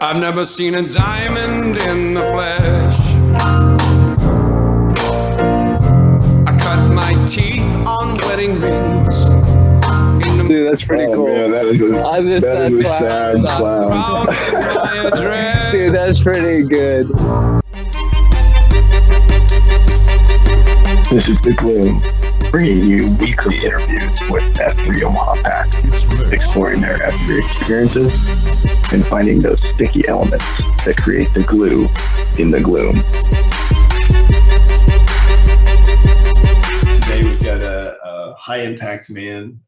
I've never seen a diamond in the flesh. I cut my teeth on wedding rings. Dude, that's pretty cool. Man, that is a sad clown. Dude, that's pretty good. This is The Gloom, bringing you weekly interviews with F3 Omaha Packs, exploring their F3 experiences and finding those sticky elements that create the glue in the gloom. Today we've got a high-impact man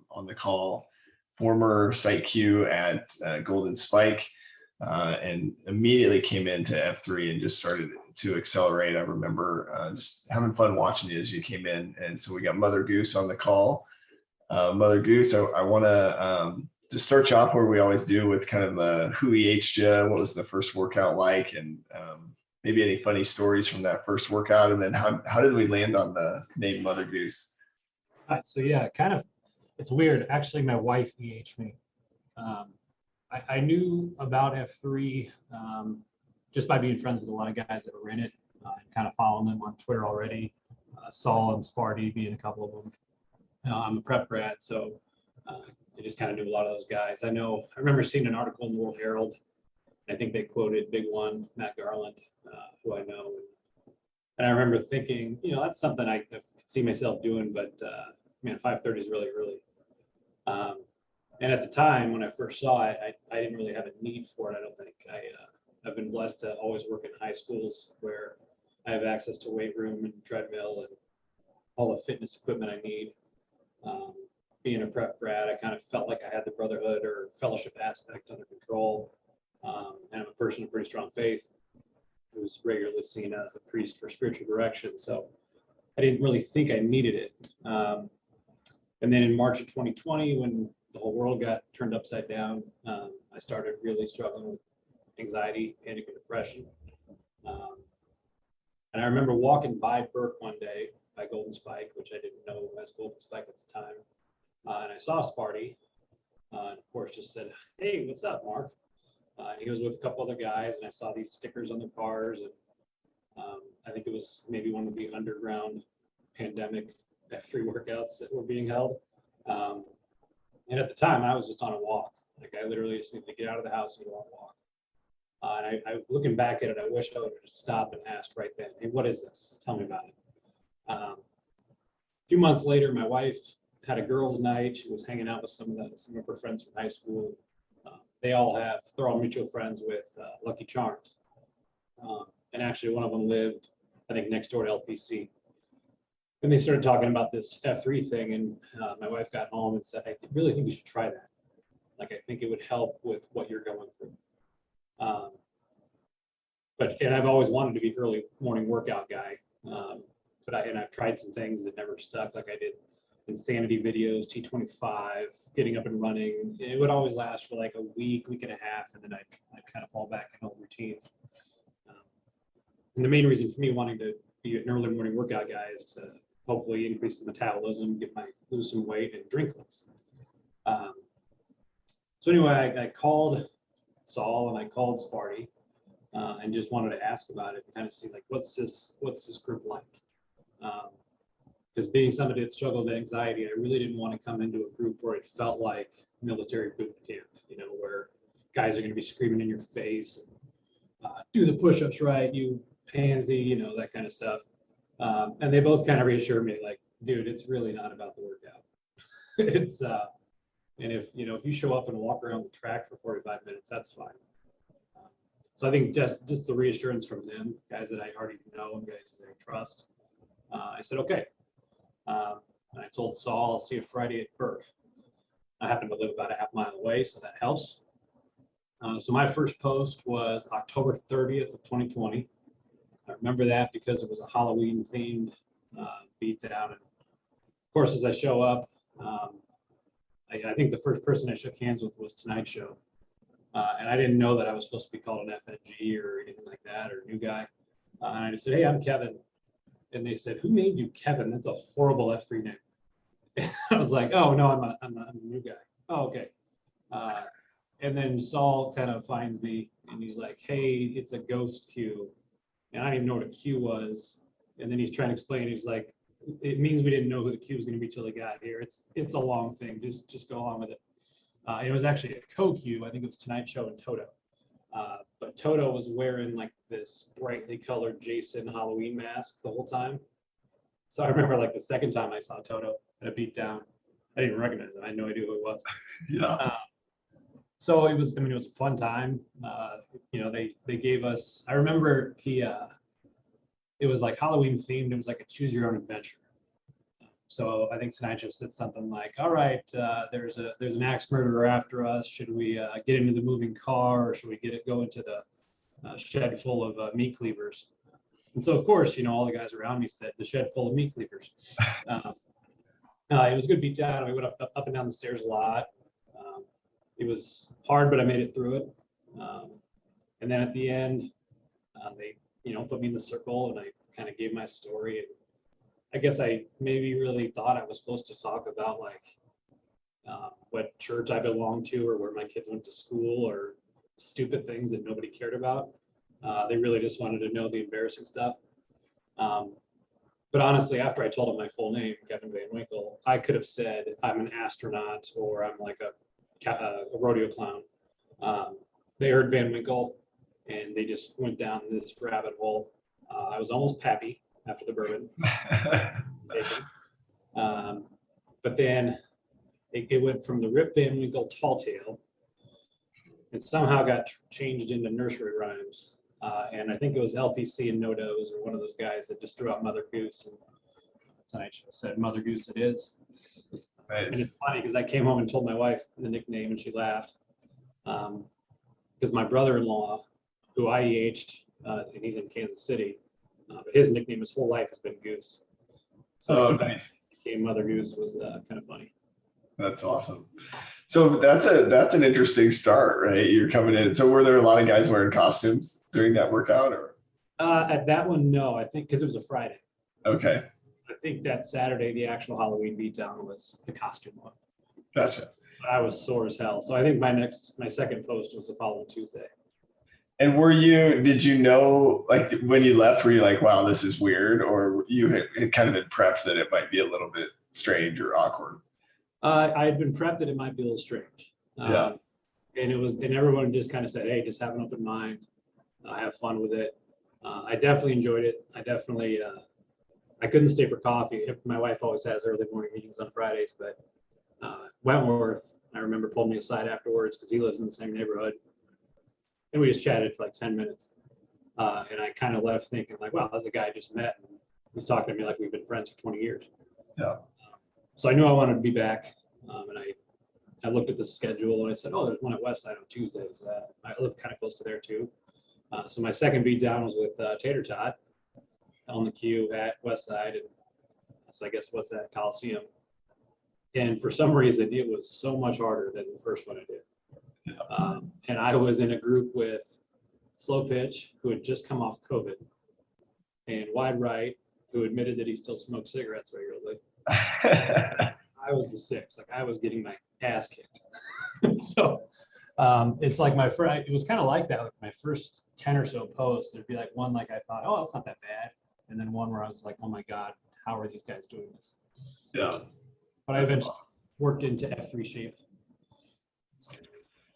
on the call, former site Q at Golden Spike, and immediately came into F3 and just started to accelerate. I remember just having fun watching you as you came in. And so we got Mother Goose on the call. Mother Goose, I want to just start you off where we always do with kind of who EH'd you, what was the first workout like, and maybe any funny stories from that first workout, and then how did we land on the name Mother Goose? So yeah, it's weird. Actually, my wife EH'd me. I knew about F3 just by being friends with a lot of guys that were in it and kind of following them on Twitter already. Saul and Sparty being a couple of them. I'm a prep grad, so I just kind of knew a lot of those guys. I remember seeing an article in the World Herald. I think they quoted Big One, Matt Garland, who I know. And I remember thinking, that's something I could see myself doing, but man, 5:30 is really early. And at the time when I first saw it, I didn't really have a need for it. I don't think. I've been blessed to always work in high schools where I have access to weight room and treadmill and all the fitness equipment I need. Being a prep grad, I kind of felt like I had the brotherhood or fellowship aspect under control. And I'm a person of pretty strong faith who's regularly seen a priest for spiritual direction. So I didn't really think I needed it. And then in March of 2020, when the whole world got turned upside down, I started really struggling with anxiety, panic, and depression. And I remember walking by Burke one day, by Golden Spike, which I didn't know as Golden Spike at the time. And I saw Sparty, and of course just said, "Hey, what's up, Mark?" And he was with a couple other guys, and I saw these stickers on the cars, and I think it was maybe one of the underground pandemic F3 workouts that were being held. And at the time, I was just on a walk. Like I literally just needed to get out of the house and go on a walk. And I looking back at it, I wish I would have just stopped and asked right then, "Hey, what is this? Tell me about it." A few months later, my wife had a girls' night. She was hanging out with some of her friends from high school. They're all mutual friends with Lucky Charms. And actually one of them lived, I think, next door to LPC. And they started talking about this F3 thing, and my wife got home and said, "I really think you should try that. Like, I think it would help with what you're going through." And I've always wanted to be an early morning workout guy. I've tried some things that never stuck. Like I did insanity videos, T25, getting up and running. It would always last for like a week and a half, and then I'd kind of fall back in old routines. And the main reason for me wanting to be an early morning workout guy is to hopefully increase the metabolism, lose some weight, and drink less. So anyway, I called Saul and I called Sparty and just wanted to ask about it and kind of see like what's this group like. Because being somebody that struggled with anxiety, I really didn't want to come into a group where it felt like military boot camp, where guys are going to be screaming in your face, and, do the push-ups right, you pansy, that kind of stuff. And they both kind of reassured me, like, dude, it's really not about the workout. It's and if you show up and walk around the track for 45 minutes, that's fine. So I think just the reassurance from them, guys that I already know and guys that I trust, I said, okay. And I told Saul, I'll see you Friday at Burke. I happen to live about a half mile away, so that helps. So my first post was October 30th of 2020. I remember that because it was a Halloween themed beatdown. And of course, as I show up, I think the first person I shook hands with was Tonight Show. And I didn't know that I was supposed to be called an FNG or anything like that, or a new guy. And I just said, "Hey, I'm Kevin." And they said, "Who named you Kevin? That's a horrible F3 name." I was like, "Oh no, I'm a new guy." "Oh, okay." And then Saul kind of finds me and he's like, hey, it's a ghost queue. And I didn't even know what a queue was. And then he's trying to explain, he's like, it means we didn't know who the queue was going to be till they got here. It's a long thing. Just go along with it. It was actually a co-queue. I think it was Tonight Show and Toto. But Toto was wearing like this brightly colored Jason Halloween mask the whole time. So I remember like the second time I saw Toto at a beat down, I didn't recognize him. I had no idea who it was. Yeah. So it was, I mean, it was a fun time. You know, they gave us, I remember it was like Halloween themed. It was like a choose your own adventure. So I think Tonight Show said something like, all right, there's an axe murderer after us. Should we get into the moving car, or should we go into the shed full of meat cleavers? And so, of course, you know, all the guys around me said the shed full of meat cleavers. It was a good beat down. We went up and down the stairs a lot. It was hard, but I made it through it. And then at the end, they, you know, put me in the circle, and I kind of gave my story. And I guess I maybe really thought I was supposed to talk about like what church I belonged to, or where my kids went to school, or stupid things that nobody cared about. They really just wanted to know the embarrassing stuff. But honestly, after I told them my full name, Kevin Van Winkle, I could have said I'm an astronaut, or I'm like a rodeo clown. They heard Van Winkle, and they just went down this rabbit hole. I was almost Pappy after the bourbon. But then it went from the Rip Van Winkle Tall Tale, and somehow got changed into nursery rhymes. And I think it was LPC and No Doze, or one of those guys that just threw out Mother Goose, and Tonight Show said Mother Goose it is. Nice. And it's funny because I came home and told my wife the nickname, and she laughed. Because my brother-in-law, who I EH'd, and he's in Kansas City, but his nickname his whole life has been Goose. So the fact that he became Mother Goose was kind of funny. That's awesome. So that's an interesting start, right? You're coming in. So were there a lot of guys wearing costumes during that workout, or? At that one, no. I think because it was a Friday. Okay. I think that Saturday, the actual Halloween beatdown was the costume one. Gotcha. I was sore as hell. So I think my second post was the following Tuesday. And did you know, like when you left, were you like, wow, this is weird, or you had kind of been prepped that it might be a little bit strange or awkward? I had been prepped that it might be a little strange. Yeah. And everyone just kind of said, hey, just have an open mind, have fun with it. I definitely enjoyed it. I couldn't stay for coffee. My wife always has early morning meetings on Fridays, but Wentworth, I remember, pulled me aside afterwards because he lives in the same neighborhood. And we just chatted for like 10 minutes. And I kind of left thinking like, wow, that's a guy I just met. And he's talking to me like we've been friends for 20 years. Yeah. So I knew I wanted to be back. And I looked at the schedule and I said, oh, there's one at Westside on Tuesdays. I live kind of close to there too. So my second beat down was with Tater Tot on the queue at Westside. And so I guess what's that, Coliseum. And for some reason, it was so much harder than the first one I did. Yeah. And I was in a group with Slow Pitch, who had just come off COVID, and Wide Right, who admitted that he still smoked cigarettes regularly. I was the sixth. Like, I was getting my ass kicked. So it's like it was kind of like that. Like my first 10 or so posts, there'd be like one like I thought, oh, it's not that bad. And then one where I was like, oh my God, how are these guys doing this? Yeah. But I eventually worked into F3 shape.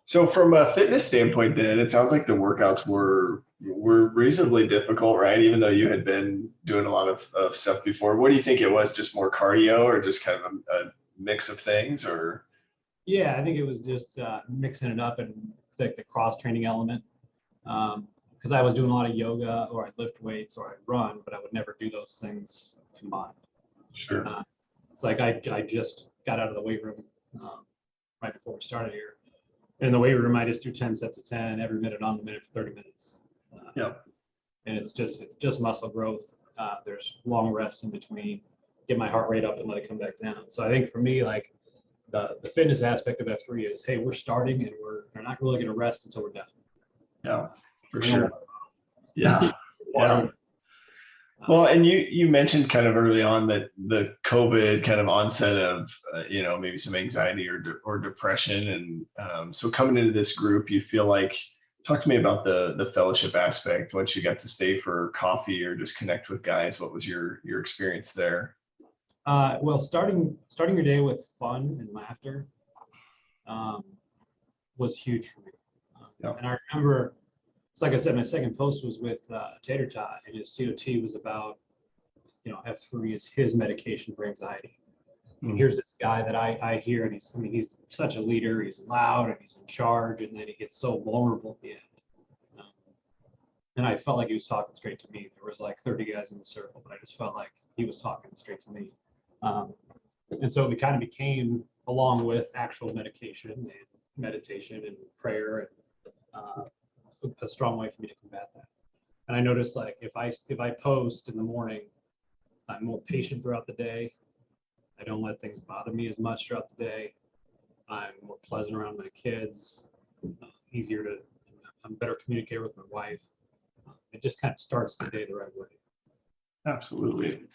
So from a fitness standpoint, then it sounds like the workouts were reasonably difficult, right? Even though you had been doing a lot of stuff before. What do you think it was? Just more cardio, or just kind of a mix of things, or? Yeah, I think it was just mixing it up and like the cross training element. Because I was doing a lot of yoga, or I'd lift weights, or I'd run, but I would never do those things combined. Sure. It's like I just got out of the weight room right before we started here. In the weight room, I just do 10 sets of 10 every minute on the minute for 30 minutes. Yeah. And it's just muscle growth. There's long rests in between, get my heart rate up and let it come back down. So I think for me, like the fitness aspect of F3 is, hey, we're starting and we're not really going to rest until we're done. Yeah, for sure. Yeah. Yeah. Well, and you mentioned kind of early on that the COVID kind of onset of maybe some anxiety or depression, and so coming into this group, you feel like talk to me about the fellowship aspect. Once you got to stay for coffee or just connect with guys, what was your experience there? Well, starting your day with fun and laughter was huge for me. Yeah. And I remember, it's like I said, my second post was with Tater Tot, and his COT was about, F3 is his medication for anxiety. Mm. Here's this guy that I hear, and he's such a leader. He's loud and he's in charge, and then he gets so vulnerable at the end. And I felt like he was talking straight to me. There was like 30 guys in the circle, but I just felt like he was talking straight to me. And so it kind of became, along with actual medication and meditation and prayer, and a strong way for me to combat that. And I noticed, like, if I post in the morning, I'm more patient throughout the day. I don't let things bother me as much throughout the day. I'm more pleasant around my kids. I'm better communicator with my wife. It just kind of starts the day the right way. Absolutely.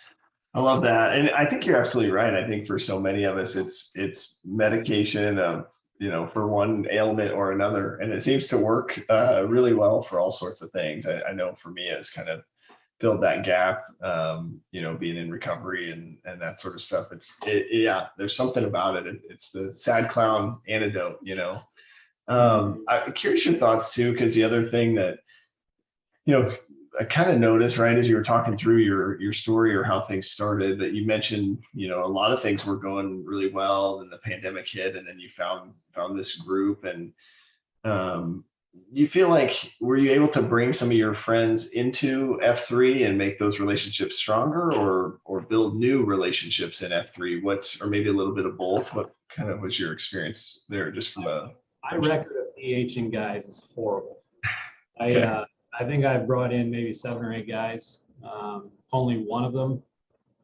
I love that. And I think you're absolutely right. I think for so many of us, it's medication of, for one ailment or another. And it seems to work really well for all sorts of things. I know for me, it's kind of filled that gap, being in recovery and that sort of stuff. Yeah, there's something about it. It's the sad clown antidote, I'm curious your thoughts too, because the other thing that, I kind of noticed, right, as you were talking through your story or how things started, that you mentioned, a lot of things were going really well, and the pandemic hit, and then you found this group, and you feel like, were you able to bring some of your friends into F3 and make those relationships stronger, or build new relationships in F3? Or maybe a little bit of both? What kind of was your experience there, just from my record of EHing guys is horrible. Okay. I think I brought in maybe 7 or 8 guys. Only one of them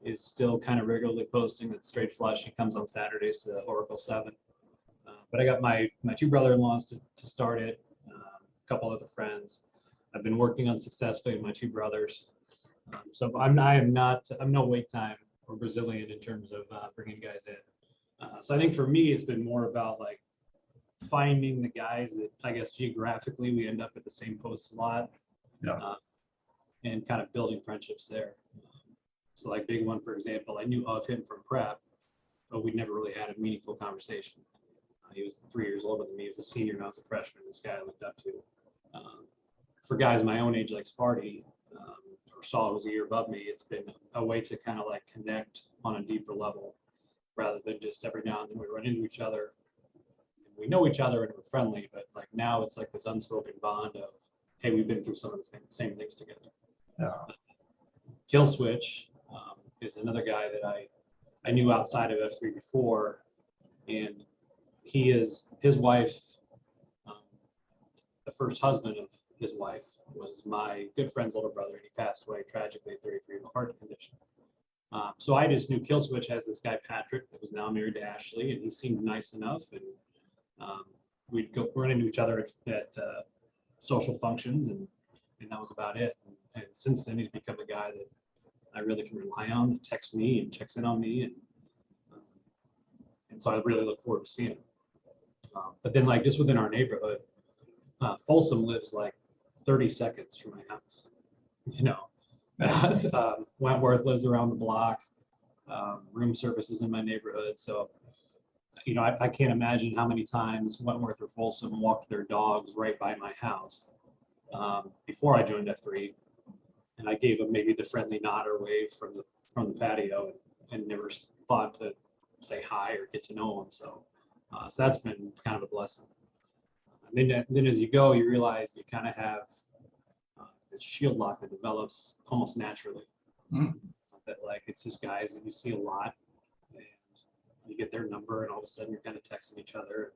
is still kind of regularly posting. That's straight flush. He comes on Saturdays to Oracle 7. But I got my 2 brother-in-laws to start it, a couple other friends. I've been working unsuccessfully with my 2 brothers. So I'm no wait time or Brazilian in terms of bringing guys in. So I think for me, it's been more about like finding the guys that I guess geographically we end up at the same posts a lot. Yeah. And kind of building friendships there. So like big one, for example, I knew of him from prep, but we never really had a meaningful conversation. He was 3 years older than me. He was a senior and I was a freshman. This guy I looked up to. For guys my own age like Sparty, or Saul was a year above me, it's been a way to kind of like connect on a deeper level rather than just every now and then we run into each other. We know each other and we're friendly, but like now it's like this unspoken bond of, hey, we've been through some of the same things together. Yeah. Kill Switch is another guy that I knew outside of F3 before, and his wife, the first husband of his wife was my good friend's older brother, and he passed away tragically at 33 of a heart condition. So I just knew Kill Switch has this guy Patrick that was now married to Ashley, and he seemed nice enough, and we'd go run into each other at social functions, and that was about it. And since then, he's become a guy that I really can rely on, that texts me and checks in on me, and so I really look forward to seeing him. But then, like just within our neighborhood, Folsom lives like 30 seconds from my house. Wentworth lives around the block. Room services in my neighborhood, so. I can't imagine how many times Wentworth or Folsom walked their dogs right by my house before I joined F3, and I gave them maybe the friendly nod or wave from the patio, and never thought to say hi or get to know them. So that's been kind of a blessing. And then as you go, you realize you kind of have this shield lock that develops almost naturally. That like it's just guys that you see a lot. You get their number, and all of a sudden you're kind of texting each other.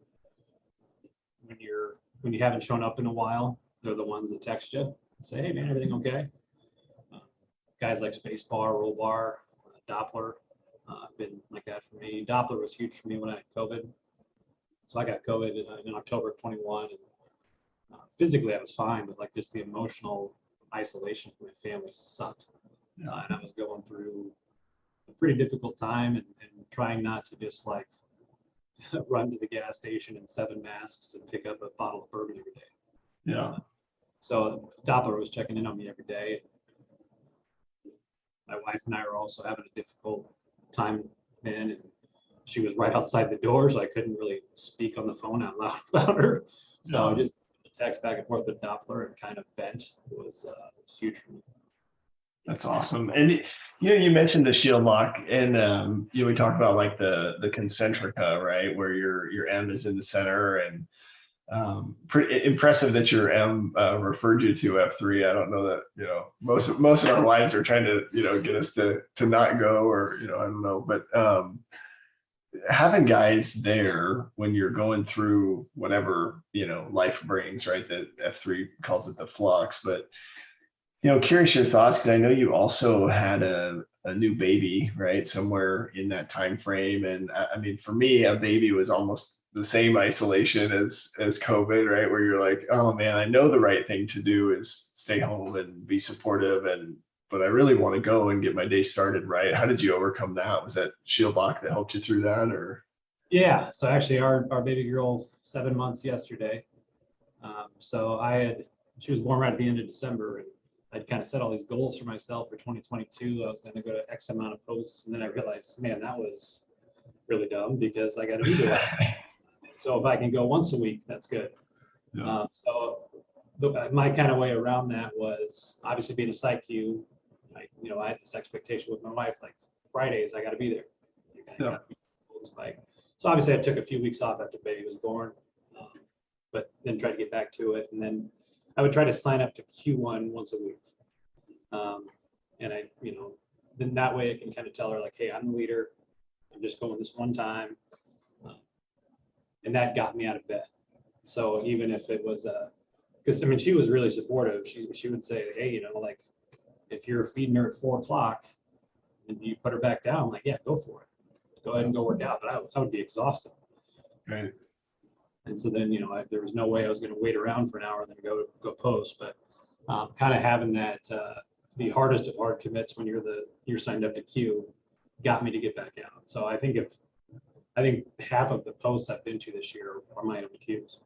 When you haven't shown up in a while, they're the ones that text you and say, "Hey man, everything okay?" Guys like Spacebar, Rollbar, Doppler have been like that for me. Doppler was huge for me when I had COVID. So I got COVID in October of 21, and physically I was fine, but like just the emotional isolation from my family sucked. And I was going through a pretty difficult time and trying not to just like run to the gas station in 7 masks and pick up a bottle of bourbon every day. Yeah. So Doppler was checking in on me every day. My wife and I were also having a difficult time then, and she was right outside the door, so I couldn't really speak on the phone out loud about her. So Yeah. just text back and forth with Doppler and kind of vent was huge for me. That's awesome. And you mentioned the shield lock, and we talked about like the concentrica, right, where your M is in the center, and pretty impressive that your M referred you to F3. I don't know that most of our wives are trying to get us to not go, or I don't know, but having guys there when you're going through whatever life brings, right? That F3 calls it the flux, but curious your thoughts, because I know you also had a new baby, right, somewhere in that time frame. And I mean, for me, a baby was almost the same isolation as COVID, right? Where you're like, oh man, I know the right thing to do is stay home and be supportive, but I really want to go and get my day started right. How did you overcome that? Was that shield lock that helped you through that, or? Yeah, so actually our baby girl 7 months yesterday. So she was born right at the end of December, and I'd kind of set all these goals for myself for 2022. I was going to go to X amount of posts, and then I realized, man, that was really dumb because I got to be there. So if I can go once a week, that's good. Yeah. My kind of way around that was obviously being a psych Q. I had this expectation with my wife, like Fridays, I got to be there. Yeah. So obviously I took a few weeks off after the baby was born, but then tried to get back to it. And then I would try to sign up to Q1 once a week. And then that way I can kind of tell her like, hey, I'm the leader. I'm just going this one time. And that got me out of bed. So even if it was because she was really supportive. She would say, hey, like if you're feeding her at 4 o'clock and you put her back down, like, yeah, go for it. Go ahead and go work out. But I would be exhausted. Right. And so then, there was no way I was going to wait around for an hour and then go post. But kind of having that, the hardest of hard commits when you're signed up to Q got me to get back out. So I think half of the posts I've been to this year are my own Qs,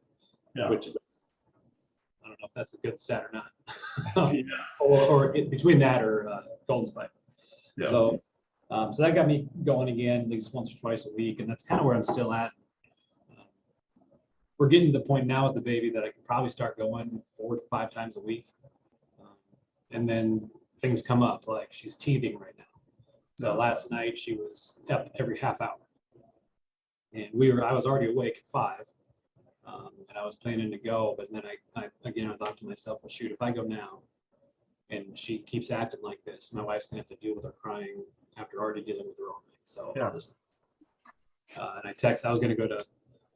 which I don't know if that's a good stat or not. Yeah. or between that or Golden Spike. Yeah. So that got me going again, at least once or twice a week, and that's kind of where I'm still at. We're getting to the point now with the baby that I can probably start going 4 to 5 times a week. And then things come up, like she's teething right now. So last night she was up every half hour. And I was already awake at 5. And I was planning to go, but then I thought to myself, well, shoot, if I go now and she keeps acting like this, my wife's gonna have to deal with her crying after already dealing with her all night. So and I was gonna go to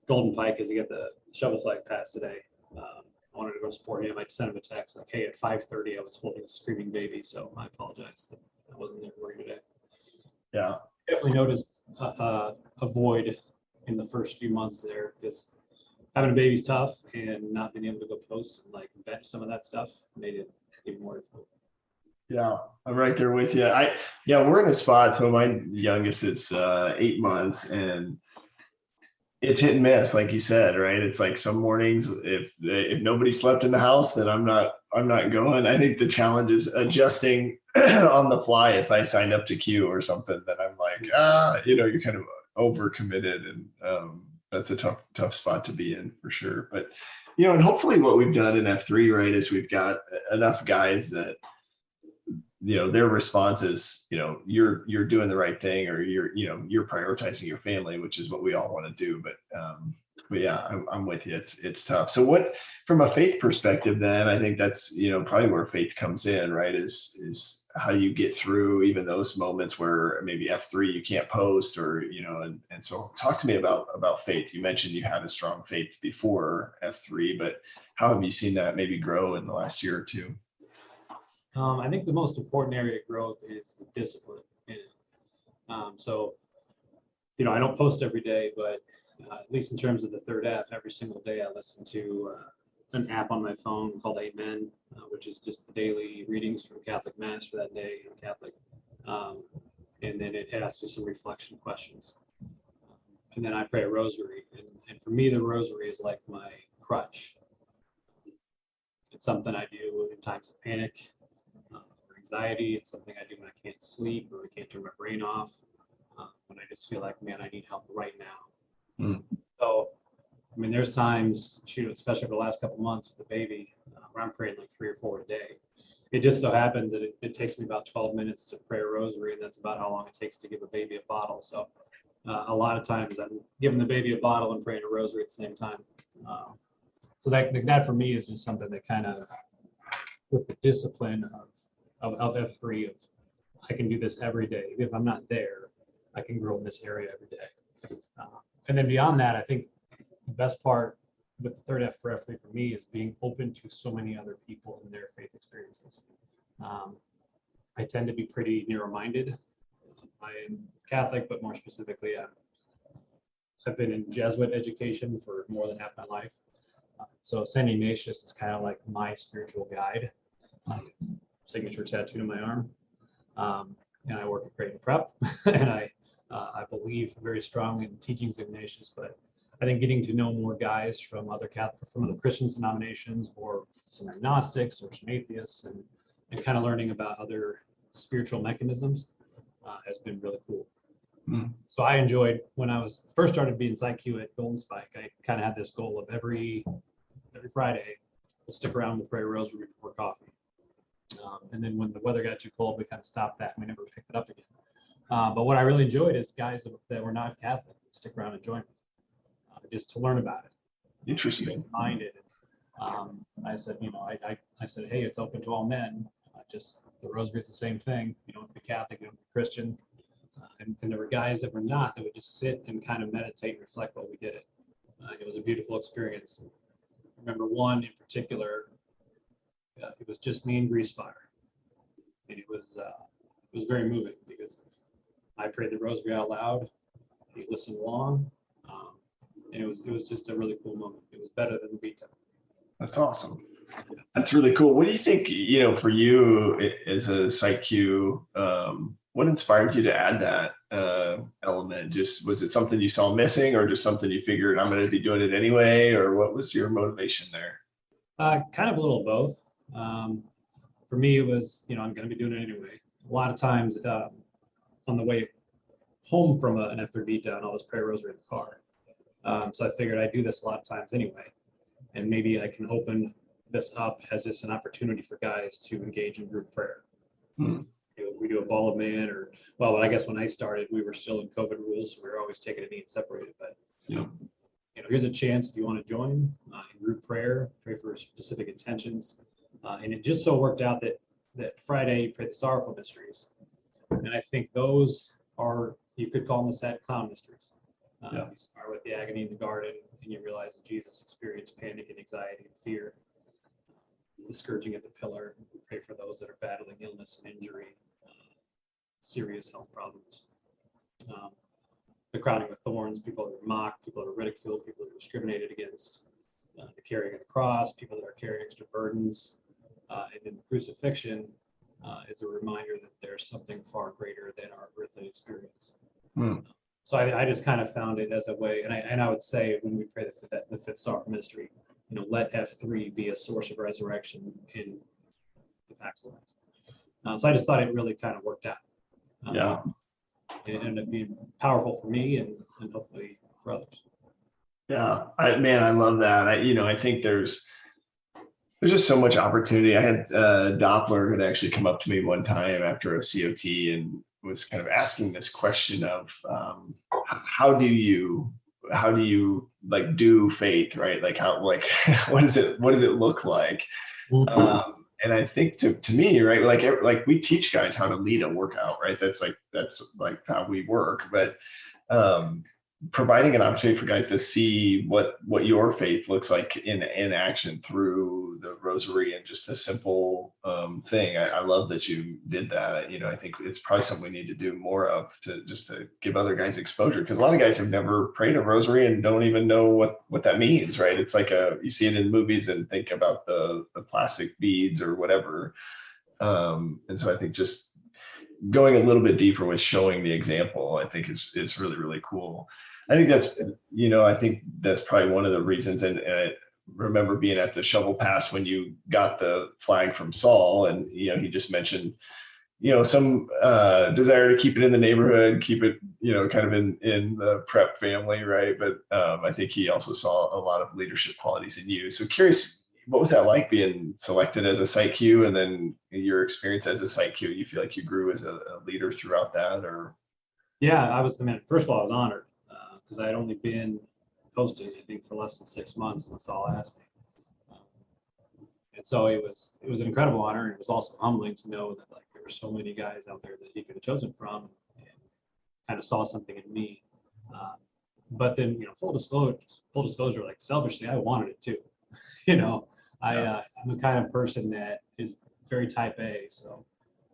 Golden Pike because he got the shovel flag pass today. I wanted to go support him. I sent him a text like, hey, at 5:30 I was holding a screaming baby, so I apologize that I wasn't there for you today. Yeah. Definitely noticed a void in the first few months there, because having a baby's tough, and not being able to go post and like vet some of that stuff made it even more difficult. Yeah, I'm right there with you. We're in a spot. So my youngest is 8 months, and it's hit and miss, like you said, right? It's like some mornings, if nobody slept in the house, then I'm not going. I think the challenge is adjusting on the fly. If I signed up to Q or something, then I'm like, you're kind of overcommitted, and that's a tough spot to be in for sure. But and hopefully what we've done in F3, right, is we've got enough guys that their response is, you're doing the right thing, or you're prioritizing your family, which is what we all want to do. But yeah, I'm with you. It's tough. So what, from a faith perspective, then I think that's, probably where faith comes in, right? Is how you get through even those moments where maybe F3 you can't post, or, and so talk to me about faith. You mentioned you had a strong faith before F3, but how have you seen that maybe grow in the last year or two? I think the most important area of growth is the discipline in it. So, I don't post every day, but at least in terms of the third F, every single day I listen to an app on my phone called Amen, which is just the daily readings from Catholic Mass for that day in Catholic. And then it asks you some reflection questions. And then I pray a rosary. And for me, the rosary is like my crutch. It's something I do in times of panic or anxiety. It's something I do when I can't sleep or I can't turn my brain off. When I just feel like, man, I need help right now. So, I mean, there's times, especially for the last couple months with the baby, where I'm praying like 3 or 4 a day. It just so happens that it takes me about 12 minutes to pray a rosary, and that's about how long it takes to give a baby a bottle. So a lot of times I'm giving the baby a bottle and praying a rosary at the same time. So that for me is just something that kind of, with the discipline of F3, of I can do this every day. If I'm not there, I can grow in this area every day. And then beyond that, I think the best part with the third F for F3 for me is being open to so many other people and their faith experiences. I tend to be pretty narrow-minded. I'm Catholic, but more specifically, I've been in Jesuit education for more than half my life. So St. Ignatius is kind of like my spiritual guide. Signature tattooed on my arm. And I work at Creighton Prep, and I believe very strongly in the teachings of Ignatius, but I think getting to know more guys from other Christian denominations, or some agnostics or some atheists, and kind of learning about other spiritual mechanisms has been really cool. So I enjoyed, when I first started being PsyQ at Golden Spike, I kind of had this goal of every Friday, we'll stick around with prayer rosary before coffee. And then when the weather got too cold, we kind of stopped that and we never picked it up again. But what I really enjoyed is guys that were not Catholic stick around and join me, just to learn about it. Interesting. Minded. I said, I said, hey, it's open to all men. Just the rosary is the same thing. You don't have to be Catholic, you don't have to be Christian. And there were guys that were not, that would just sit and kind of meditate and reflect while we did it. It was a beautiful experience. I remember one in particular. It was just me and Grease Fire, and it was very moving because I prayed the rosary out loud. He listened along, and it was just a really cool moment. It was better than the beat down. That's awesome. That's really cool. What do you think, for you as a PsyQ, what inspired you to add that element? Just, was it something you saw missing, or just something you figured I'm going to be doing it anyway, or what was your motivation there? Kind of a little of both. For me, it was, I'm going to be doing it anyway. A lot of times on the way home from an F3 beatdown, I'll just pray a rosary in the car. So I figured I'd do this a lot of times anyway. And maybe I can open this up as just an opportunity for guys to engage in group prayer. We do a ball of man, or, well, I guess when I started, we were still in COVID rules, so we were always taking a knee and separated. But here's a chance if you want to join in group prayer, pray for specific intentions. And it just so worked out that Friday you pray the sorrowful mysteries, and I think those are, you could call them the sad clown mysteries. You start with the agony in the garden, and you realize that Jesus experienced panic and anxiety and fear. The scourging at the pillar, pray for those that are battling illness and injury, serious health problems. The crowning with thorns, people that are mocked, people that are ridiculed, people that are discriminated against, the carrying of the cross, people that are carrying extra burdens. And in the crucifixion is a reminder that there's something far greater than our earthly experience. So I just kind of found it as a way, and I would say when we pray the fifth sorrowful mystery, let F3 be a source of resurrection in the facts of life. So I just thought it really kind of worked out. It ended up being powerful for me and hopefully for others. Yeah, I love that. I think there's just so much opportunity. I had Doppler had actually come up to me one time after a COT and was kind of asking this question of how do you like do faith, right? Like how, like what does it look like? And I think to me, right, like we teach guys how to lead a workout, right? That's like how we work. But providing an opportunity for guys to see what your faith looks like in action through the rosary and just a simple thing. I love that you did that. You know, I think it's probably something we need to do more of, to give other guys exposure, because a lot of guys have never prayed a rosary and don't even know what that means, right? It's like you see it in movies and think about the plastic beads or whatever. And so I think just going a little bit deeper with showing the example, I think is really, really cool. I think that's probably one of the reasons. And I remember being at the shovel pass when you got the flag from Saul, and he just mentioned some desire to keep it in the neighborhood, keep it kind of in the prep family, right? But I think he also saw a lot of leadership qualities in you. So curious, what was that like being selected as a site Q, and then your experience as a site Q? You feel like you grew as a leader throughout that, or? Yeah, first of all, I was honored because I had only been posting, I think, for less than 6 months when Saul asked me. And so it was an incredible honor. And it was also humbling to know that like there were so many guys out there that he could have chosen from, and kind of saw something in me. But then, full disclosure, like selfishly, I wanted it too. I'm the kind of person that is very type A. So,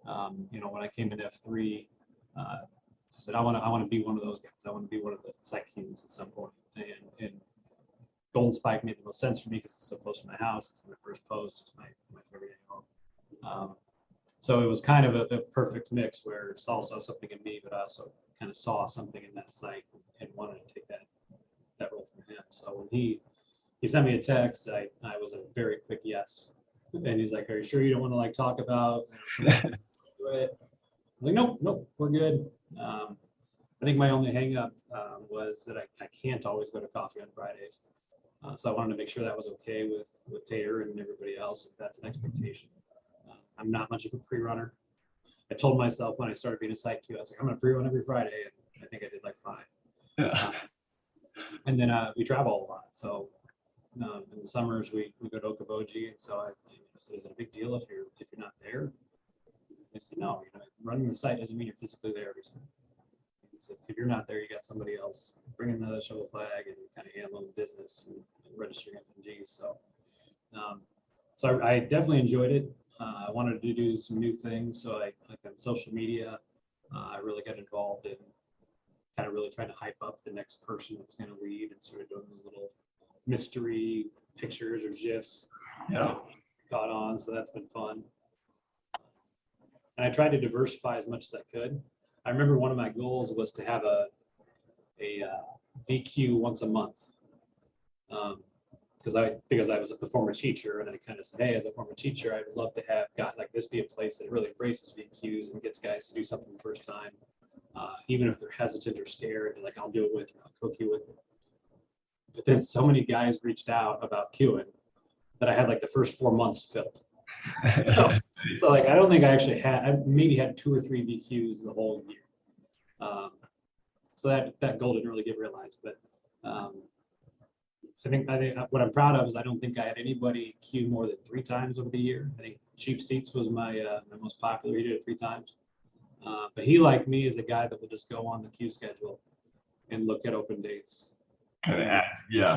when I came in F3, I said, I want to be one of those guys. I want to be one of the site Qs at some point. And Golden Spike made the most sense for me because it's so close to my house. It's my first post. It's my favorite home. So it was kind of a perfect mix where Saul saw something in me, but I also kind of saw something in that site and wanted to take that role from him. So when he sent me a text, I was a very quick yes. And he's like, "Are you sure you don't want to like talk about it?" I'm like, nope, we're good. I think my only hang up was that I can't always go to coffee on Fridays. So I wanted to make sure that was okay with Tater and everybody else, if that's an expectation. I'm not much of a pre-runner. I told myself when I started being a site Q, I was like, I'm going to pre-run every Friday. And I think I did like 5. Yeah. And then we travel a lot. So in the summers, we go to Okoboji. And so I said, is it a big deal if you're not there? I said, no, running the site doesn't mean you're physically there every time. If you're not there, you got somebody else bringing the shovel flag and kind of handling the business and registering FNGs. So I definitely enjoyed it. I wanted to do some new things. So like on social media, I really got involved in kind of really trying to hype up the next person that was going to lead, and sort of doing those little mystery pictures or GIFs. Yeah. Got on, so that's been fun. And I tried to diversify as much as I could. I remember one of my goals was to have a VQ once a month, because I was a former teacher, and I kind of said, hey, as a former teacher, I'd love to have like this be a place that really embraces VQs and gets guys to do something the first time, even if they're hesitant or scared. Like, I'll do it with you, I'll cook you with it. But then so many guys reached out about queuing that I had like the first 4 months filled. So like I don't think I actually I maybe had 2 or 3 VQs the whole year. So that goal didn't really get realized, but I think what I'm proud of is I don't think I had anybody queue more than 3 times over the year. I think Cheap Seats was my most popular. He did it 3 times. But he, like me, is a guy that will just go on the queue schedule and look at open dates. Yeah.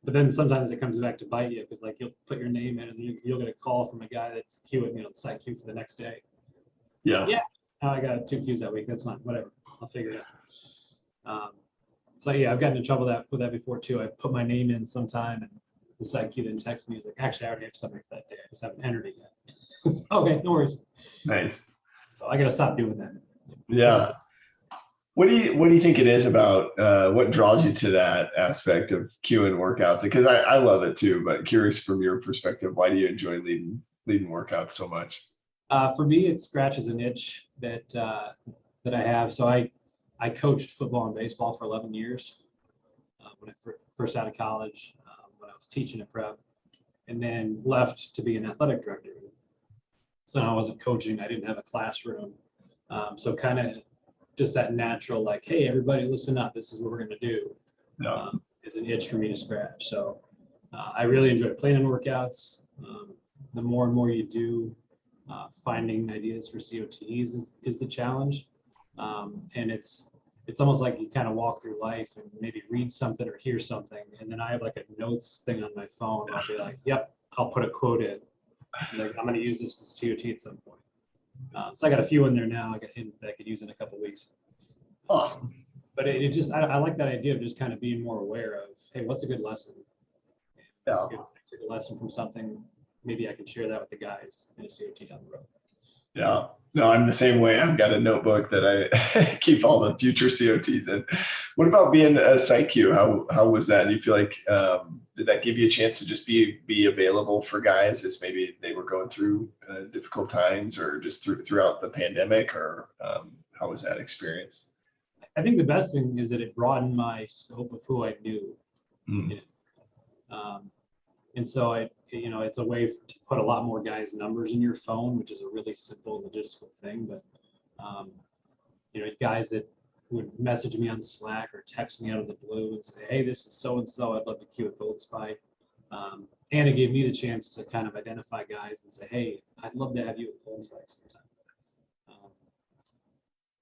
But then sometimes it comes back to bite you, because like you'll put your name in and you'll get a call from a guy that's queuing, the site queue for the next day. Yeah. Now I got 2 queues that week. That's fine. Whatever. I'll figure it out. So yeah, I've gotten in trouble with that before too. I put my name in sometime and the site queue didn't text me. He's like, actually, I already have somebody for that day. I just haven't entered it yet. Okay, no worries. Nice. So I got to stop doing that. Yeah. What do you think it is about what draws you to that aspect of queuing workouts? Because I love it too, but curious from your perspective, why do you enjoy leading workouts so much? For me, it scratches an itch that I have. So I coached football and baseball for 11 years when I first out of college, when I was teaching at prep, and then left to be an athletic director. So I wasn't coaching. I didn't have a classroom. So kind of just that natural, like, hey, everybody listen up. This is what we're going to do. Yeah. Is an itch for me to scratch. So I really enjoy planning workouts. The more and more you do, finding ideas for COTs is the challenge. And it's it's almost like you kind of walk through life and maybe read something or hear something, and then I have like a notes thing on my phone. I'll be like, yep, I'll put a quote in. Like, I'm going to use this as COT at some point. So I got a few in there now that I could use in a couple weeks. Awesome. But it just, I like that idea of just kind of being more aware of, hey, what's a good lesson? Yeah. If I take a lesson from something, maybe I can share that with the guys in a COT down the road. Yeah. No, I'm the same way. I've got a notebook that I keep all the future COTs in. What about being a site queue? How was that? Do you feel like did that give you a chance to just be available for guys as maybe they were going through difficult times, or just throughout the pandemic, or how was that experience? I think the best thing is that it broadened my scope of who I knew. Mm. And so it's a way to put a lot more guys' numbers in your phone, which is a really simple logistical thing. But guys that would message me on Slack or text me out of the blue and say, hey, this is so and so, I'd love to queue at Gold Spike. And it gave me the chance to kind of identify guys and say, hey, I'd love to have you at Gold Spike sometime.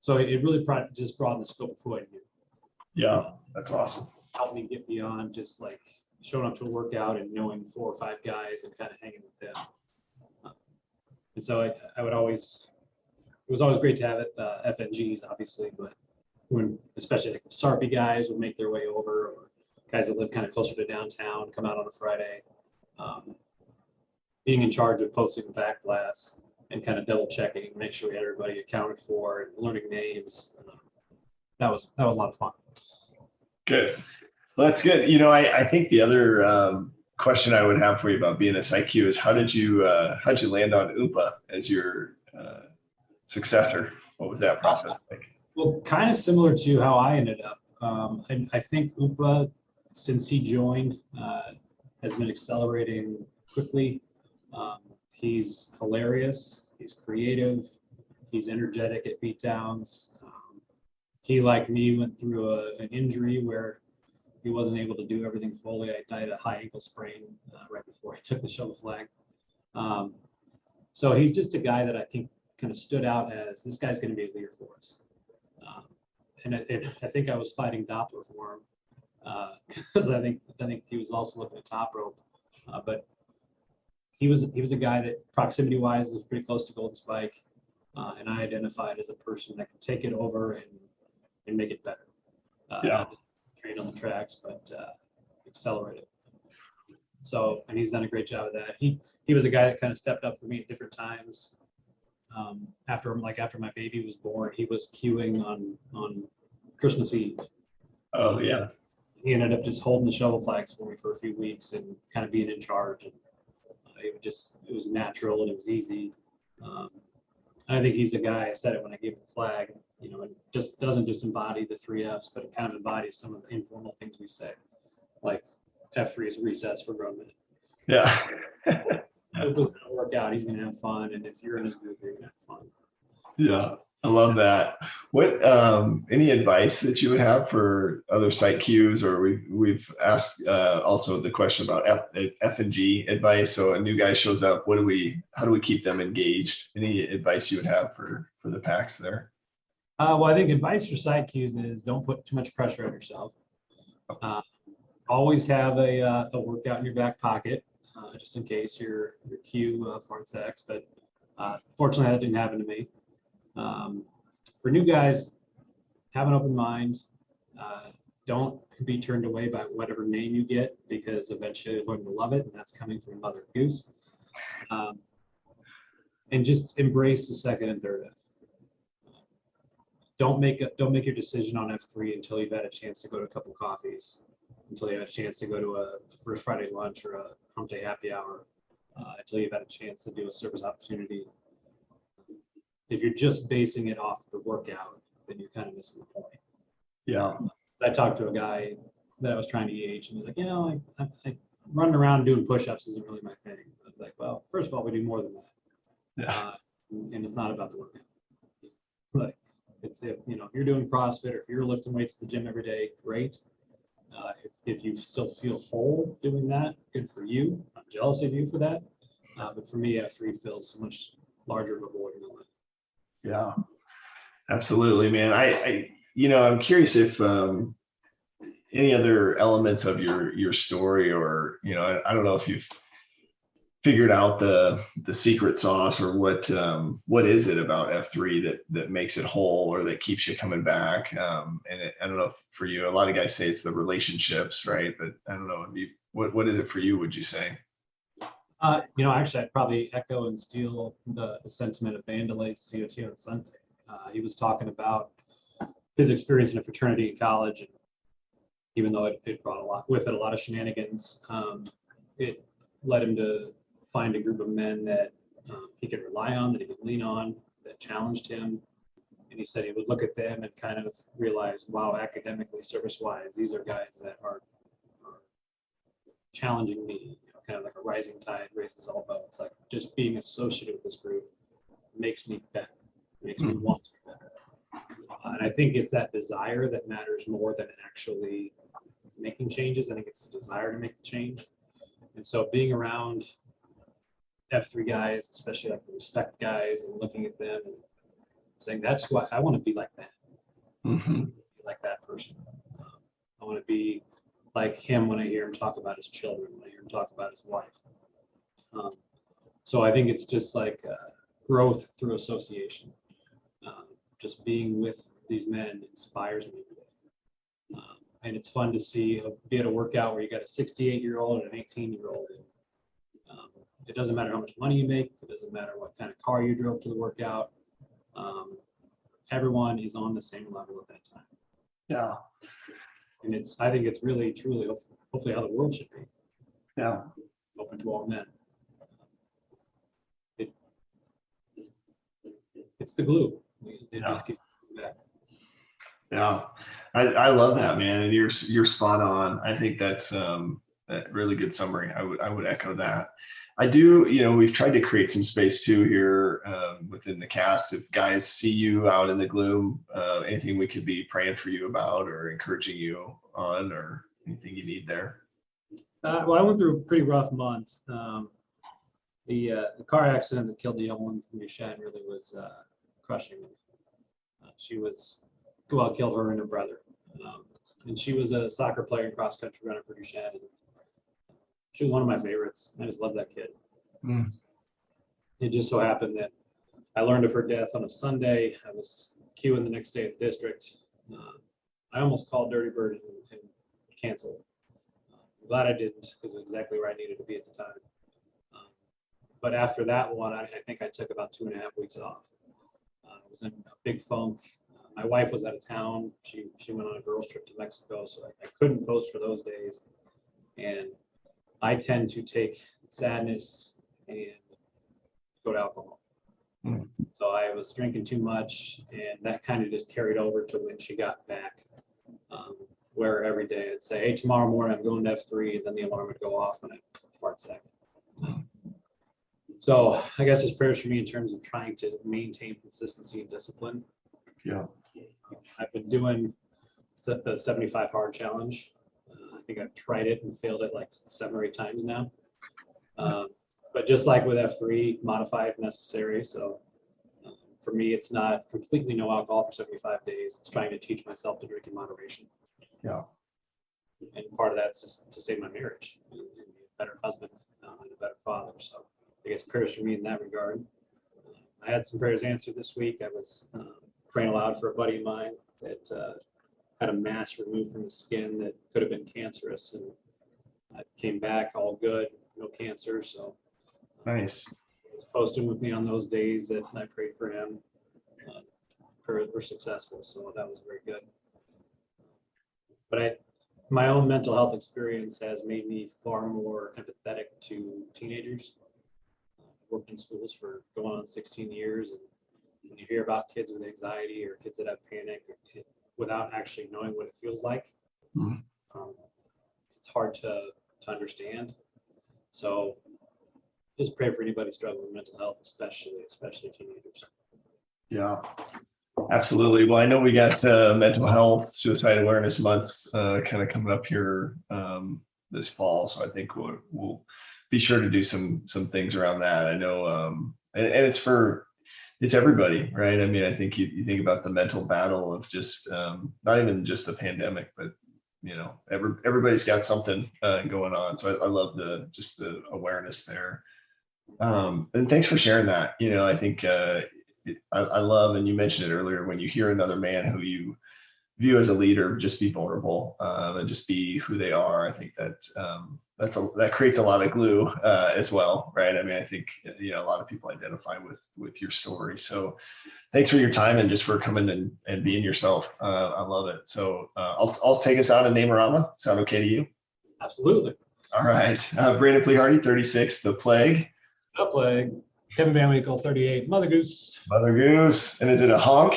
So it really just broadened the scope of who I knew. Yeah, that's awesome. Helped me get beyond just like showing up to a workout and knowing 4 or 5 guys and kind of hanging with them. And so it was always great to have it, FNGs obviously, but especially like SARPy guys would make their way over, or guys that live kind of closer to downtown, come out on a Friday. Being in charge of posting the back blast and kind of double checking, make sure we had everybody accounted for, and learning names. That was a lot of fun. Good. Well, that's good. I think the other question I would have for you about being a site queue is how'd you land on Oompa as your successor? What was that process like? Well, kind of similar to how I ended up. I think Oompa, since he joined, has been accelerating quickly. He's hilarious. He's creative. He's energetic at beatdowns. He, like me, went through an injury where he wasn't able to do everything fully. I had a high ankle sprain right before I took the shovel flag. So he's just a guy that I think kind of stood out as, this guy's going to be a leader for us. And I think I was fighting Doppler for him because I think he was also looking at top rope, but he was a guy that proximity wise was pretty close to Golden Spike, and I identified as a person that could take it over and make it better. Not just train on the tracks, but accelerate it. So, and he's done a great job of that. He was a guy that kind of stepped up for me at different times. After my baby was born, he was queuing on Christmas Eve. Oh yeah. He ended up just holding the shovel flags for me for a few weeks and kind of being in charge. And it was natural and it was easy. And I think he's a guy, I said it when I gave him the flag, it just doesn't just embody the 3 Fs, but it kind of embodies some of the informal things we say, like F3 is recess for grown men. Yeah. It was going to work out. He's going to have fun. And if you're in his group, you're going to have fun. Yeah. I love that. What any advice that you would have for other site queues, or we've asked also the question about FNG advice. So a new guy shows up, how do we keep them engaged? Any advice you would have for the packs there? Well, I think advice for site queues is don't put too much pressure on yourself. Always have a workout in your back pocket, just in case your queue farts X. But fortunately, that didn't happen to me. For new guys, have an open mind. Don't be turned away by whatever name you get, because eventually you're going to love it, and that's coming from Mother Goose. And just embrace the second and third F. Don't make your decision on F3 until you've had a chance to go to a couple coffees, until you have a chance to go to a first Friday lunch or a hump day happy hour, until you've had a chance to do a service opportunity. If you're just basing it off the workout, then you're kind of missing the point. Yeah. I talked to a guy that I was trying to EH, and he's like, I running around doing push-ups isn't really my thing. I was like, well, first of all, we do more than that. Yeah. And it's not about the workout. Like, it's if you're doing CrossFit or if you're lifting weights at the gym every day, great. If you still feel whole doing that, good for you. I'm jealous of you for that. But for me, F3 feels so much larger of a void than that. Yeah, absolutely, man. I I'm curious if any other elements of your story, or I don't know if you've figured out the secret sauce, or what is it about F3 that makes it whole, or that keeps you coming back. I don't know, for you, a lot of guys say it's the relationships, right? But I don't know, what is it for you, would you say? Actually, I'd probably echo and steal the sentiment of Vandelay's COT on Sunday. He was talking about his experience in a fraternity in college, and even though it brought a lot of shenanigans, it led him to find a group of men that he could rely on, that he could lean on, that challenged him. And he said he would look at them and kind of realize, wow, academically, service-wise, these are guys that are challenging me. Kind of like a rising tide raises all boats. Like, just being associated with this group makes me better, makes me want to be better. And I think it's that desire that matters more than actually making changes. I think it's the desire to make the change. And so being around F3 guys, especially like the respect guys, and looking at them and saying, that's what I want to be, like that. Like that person. I want to be like him when I hear him talk about his children, when I hear him talk about his wife. So I think it's just like growth through association. Just being with these men inspires me today. And it's fun to be at a workout where you got a 68-year-old and an 18-year-old. It doesn't matter how much money you make. It doesn't matter what kind of car you drove to the workout. Everyone is on the same level at that time. Yeah. And I think it's really, truly, hopefully how the world should be. Yeah. Open to all men. It's the glue. It just keeps back. Yeah. I love that, man. And you're spot on. I think that's a really good summary. I would echo that. I do, we've tried to create some space too here within the cast. If guys see you out in the gloom, anything we could be praying for you about, or encouraging you on, or anything you need there? Well, I went through a pretty rough month. The car accident that killed the young one from Duchenne really was crushing me. Killed her and her brother. And she was a soccer player and cross country runner for Duchenne. And she was one of my favorites. I just love that kid. It just so happened that I learned of her death on a Sunday. I was queuing the next day at the district. I almost called Dirty Bird and canceled. I'm glad I didn't, because it was exactly where I needed to be at the time. But after that one, I think I took about 2.5 weeks off. I was in a big funk. My wife was out of town. She went on a girls trip to Mexico, so I couldn't post for those days. And I tend to take sadness and go to alcohol. So I was drinking too much, and that kind of just carried over to when she got back, where every day I'd say, hey, tomorrow morning I'm going to F3, and then the alarm would go off and I'd fart sack. So I guess there's prayers for me in terms of trying to maintain consistency and discipline. Yeah. I've been doing the 75 hard challenge. I think I've tried it and failed it like 7 or 8 times now. But just like with F3, modify if necessary. So for me, it's not completely no alcohol for 75 days. It's trying to teach myself to drink in moderation. Yeah. And part of that's just to save my marriage and be a better husband and a better father. So I guess prayers for me in that regard. I had some prayers answered this week. I was praying aloud for a buddy of mine that had a mass removed from his skin that could have been cancerous, and came back all good, no cancer. So nice. He was posting with me on those days that I prayed for him. Prayers were successful, so that was very good. But my own mental health experience has made me far more empathetic to teenagers. I've worked in schools for going on 16 years, and when you hear about kids with anxiety or kids that have panic without actually knowing what it feels like, it's hard to understand. So just pray for anybody struggling with mental health, especially teenagers. Yeah, absolutely. Well, I know we got mental health, suicide awareness month kind of coming up here this fall. So I think we'll be sure to do some things around that. I know, and it's for it's everybody, right? I mean, I think you think about the mental battle of just not even just the pandemic, but everybody's got something going on. So I love the awareness there. And thanks for sharing that. I think I love, and you mentioned it earlier, when you hear another man who you view as a leader just be vulnerable and just be who they are. I think that creates a lot of glue as well, right? I mean, I think a lot of people identify with your story. So thanks for your time and just for coming and being yourself. I love it. So I'll take us out in Namarama. Sound okay to you? Absolutely. All right. Brandon Pleharty, 36, The Plague. The Plague. Kevin Van Winkle, 38, Mother Goose. Mother Goose. And is it a honk?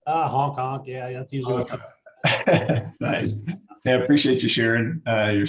Honk honk. Yeah, that's usually what comes. Nice. I appreciate you sharing your